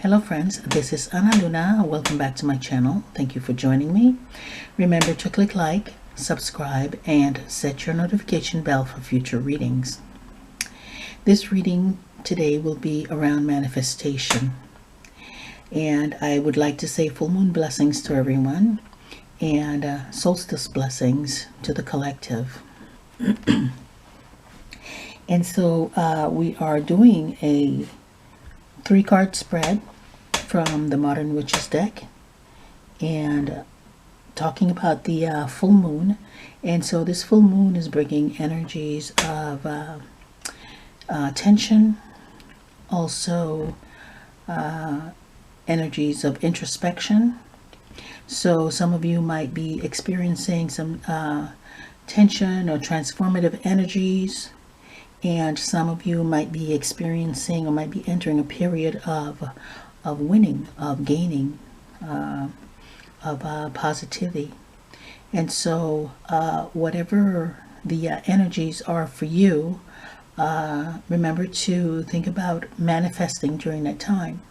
Hello friends, this is AnaLuna. Welcome back to my channel. Thank you for joining me. Remember to click like, subscribe, and set your notification bell for future readings. This reading today will be around manifestation. And I would like to say full moon blessings to everyone and solstice blessings to the collective. And so we are doing a 3-card spread from the Modern Witches deck and talking about the full moon. And so this full moon is bringing energies of tension, also energies of introspection. So some of you might be experiencing some tension or transformative energies, and some of you might be experiencing or might be entering a period of winning, of gaining, of positivity. And so whatever the energies are for you, remember to think about manifesting during that time.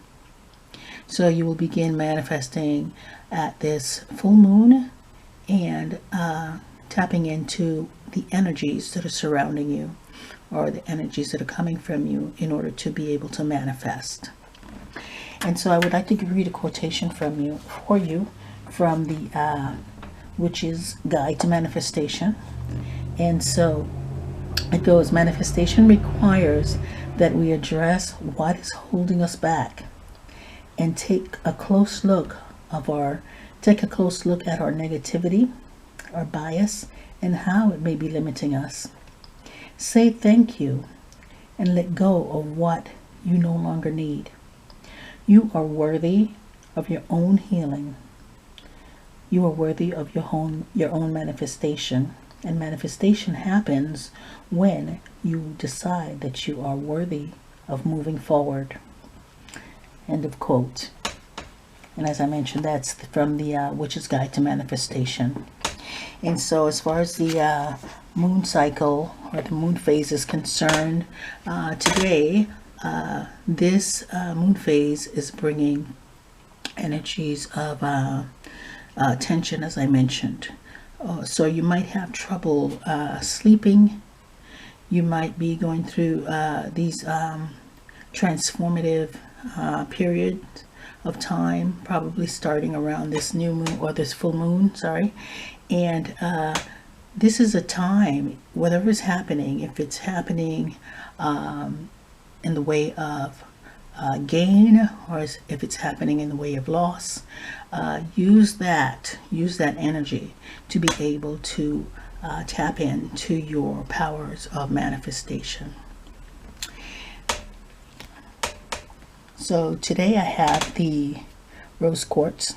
So you will begin manifesting at this full moon and tapping into the energies that are surrounding you, or the energies that are coming from you, in order to be able to manifest. And so I would like to read a quotation for you from the Witch's Guide to Manifestation. And so it goes: manifestation requires that we address what is holding us back and take a close look at our negativity, our bias, and how it may be limiting us. Say thank you and let go of what you no longer need. You are worthy of your own healing. You are worthy of your own manifestation. And manifestation happens when you decide that you are worthy of moving forward. End of quote. And as I mentioned, that's from the Witch's Guide to Manifestation. And so as far as the moon cycle or the moon phase is concerned, today this moon phase is bringing energies of tension, as I mentioned. So you might have trouble sleeping. You might be going through these transformative periods of time, probably starting around this new moon, or this full moon, sorry. And this is a time, whatever is happening, if it's happening in the way of gain, or if it's happening in the way of loss, use that energy to be able to tap into your powers of manifestation. So today I have the rose quartz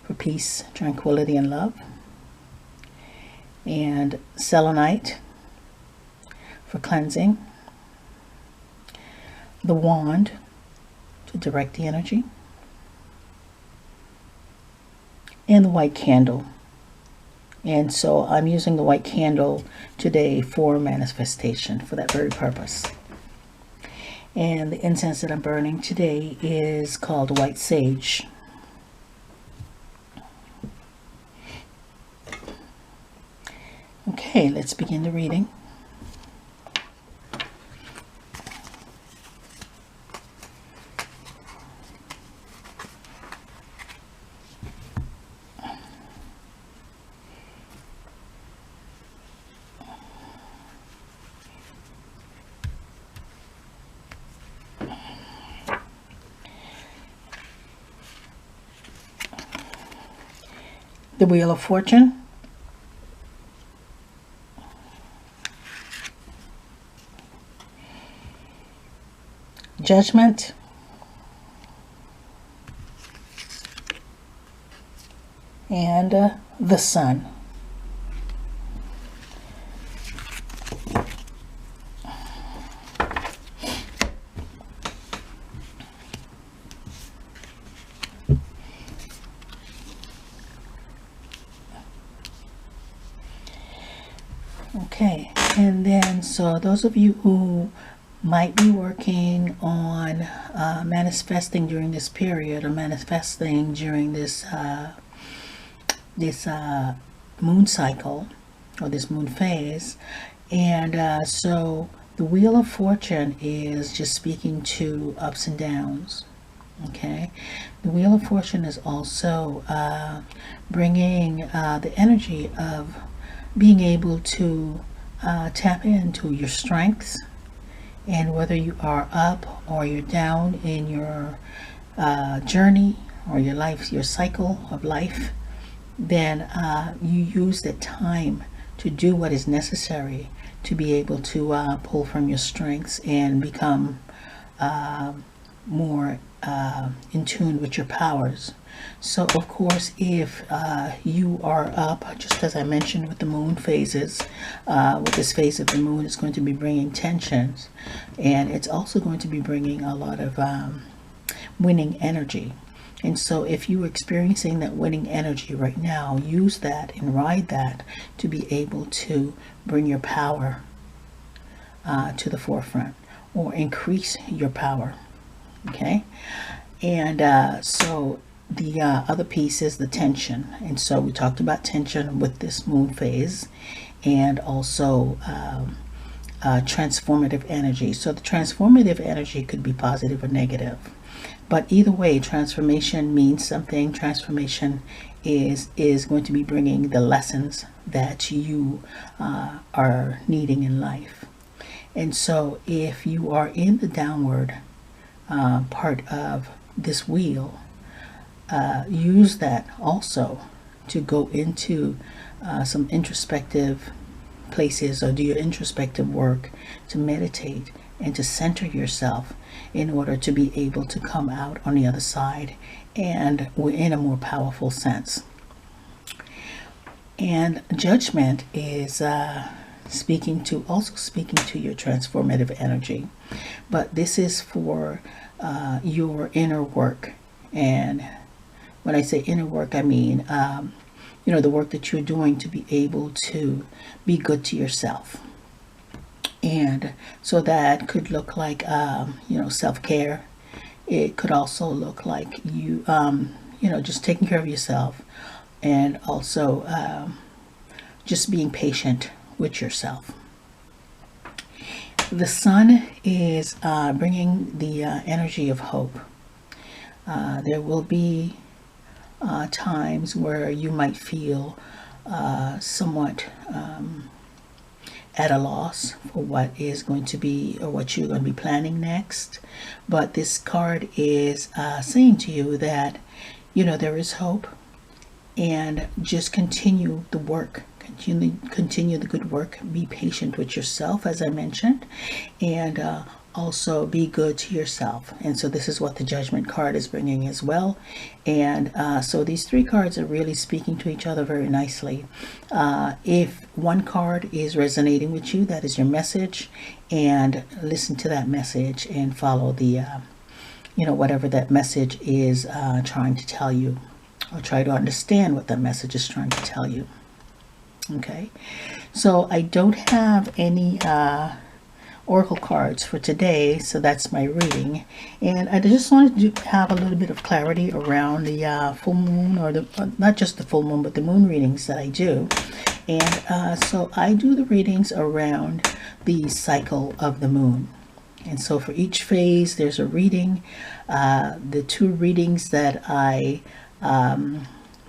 for peace, tranquility, and love, and selenite for cleansing, the wand to direct the energy, and the white candle. And so I'm using the white candle today for manifestation, for that very purpose. And the incense that I'm burning today is called white sage. Okay, let's begin the reading. The Wheel of Fortune, Judgment, and the Sun. Okay, and then so those of you who might be working on manifesting during this period, or manifesting during this moon cycle, or this moon phase. And so the Wheel of Fortune is just speaking to ups and downs. Okay, the Wheel of Fortune is also bringing the energy of being able to tap into your strengths, and whether you are up or you're down in your journey or your life, your cycle of life, then you use that time to do what is necessary to be able to pull from your strengths and become more in tune with your powers. So of course, if you are up, just as I mentioned with the moon phases, with this phase of the moon, it's going to be bringing tensions, and it's also going to be bringing a lot of winning energy. And so if you're experiencing that winning energy right now, use that and ride that to be able to bring your power to the forefront, or increase your power. Okay, and so the other piece is the tension. And so we talked about tension with this moon phase, and also transformative energy. So the transformative energy could be positive or negative, but either way, transformation means something. Transformation is going to be bringing the lessons that you are needing in life. And so if you are in the downward part of this wheel, use that also to go into some introspective places, or do your introspective work, to meditate and to center yourself in order to be able to come out on the other side, and in a more powerful sense. And Judgment is speaking to your transformative energy, but this is for your inner work. And when I say inner work, I mean the work that you're doing to be able to be good to yourself. And so that could look like self-care. It could also look like you just taking care of yourself, and also just being patient with yourself. The sun is bringing the energy of hope. There will be times where you might feel somewhat at a loss for what is going to be, or what you're going to be planning next. But this card is saying to you that there is hope, and just continue the work. Continue the good work. Be patient with yourself, as I mentioned, and also be good to yourself. And so this is what the Judgment card is bringing as well. And so these three cards are really speaking to each other very nicely. If one card is resonating with you, that is your message, and listen to that message and follow the whatever that message is trying to tell you, or try to understand what that message is trying to tell you. Okay, so I don't have any oracle cards for today, so that's my reading. And I just wanted to have a little bit of clarity around the full moon, or not just the full moon, but the moon readings that I do. And so I do the readings around the cycle of the moon. And so for each phase, there's a reading. The two readings that I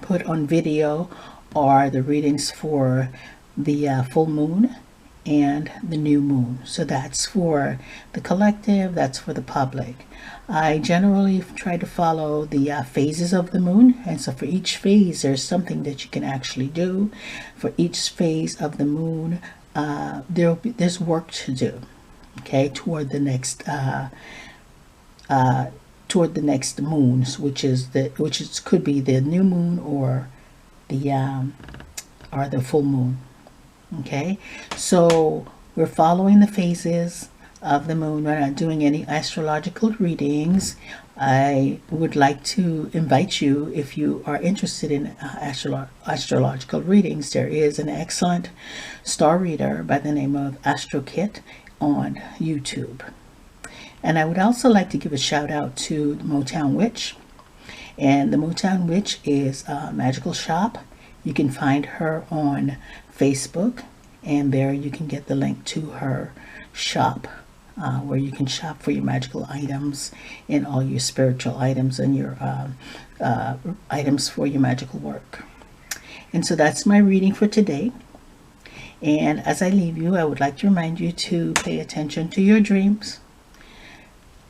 put on video are the readings for the full moon and the new moon. So that's for the collective, that's for the public. I generally try to follow the phases of the moon, and so for each phase there's something that you can actually do. For each phase of the moon, there's work to do, okay, toward the next moons, which could be the new moon or the full moon. Okay, so we're following the phases of the moon. We're not doing any astrological readings. I would like to invite you, if you are interested in astrological readings, there is an excellent star reader by the name of AstroKit on YouTube. And I would also like to give a shout out to the Motown Witch. And the Motown Witch is a magical shop. You can find her on Facebook, and there you can get the link to her shop, where you can shop for your magical items and all your spiritual items and your items for your magical work. And so that's my reading for today. And as I leave you, I would like to remind you to pay attention to your dreams,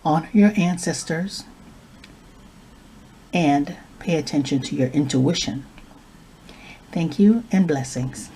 honor your ancestors, and pay attention to your intuition. Thank you and blessings.